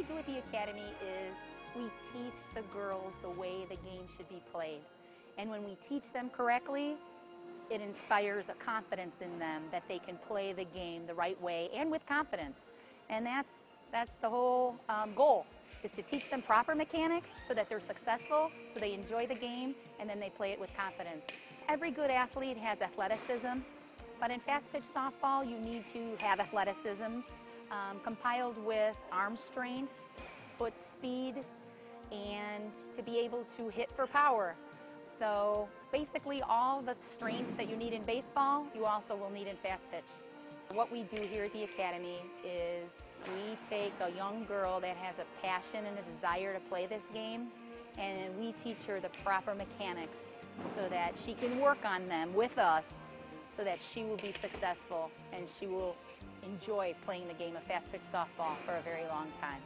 do at the Academy is we teach the girls the way the game should be played. And when we teach them correctly, it inspires a confidence in them that they can play the game the right way and with confidence. And that's the whole goal, is to teach them proper mechanics so that they're successful, so they enjoy the game, and then they play it with confidence. Every good athlete has athleticism, but in fast pitch softball you need to have athleticism compiled with arm strength, foot speed, and to be able to hit for power. So basically all the strengths that you need in baseball, you also will need in fast pitch. What we do here at the Academy is we take a young girl that has a passion and a desire to play this game, and we teach her the proper mechanics so that she can work on them with us so that she will be successful and she will enjoy playing the game of fast pitch softball for a very long time.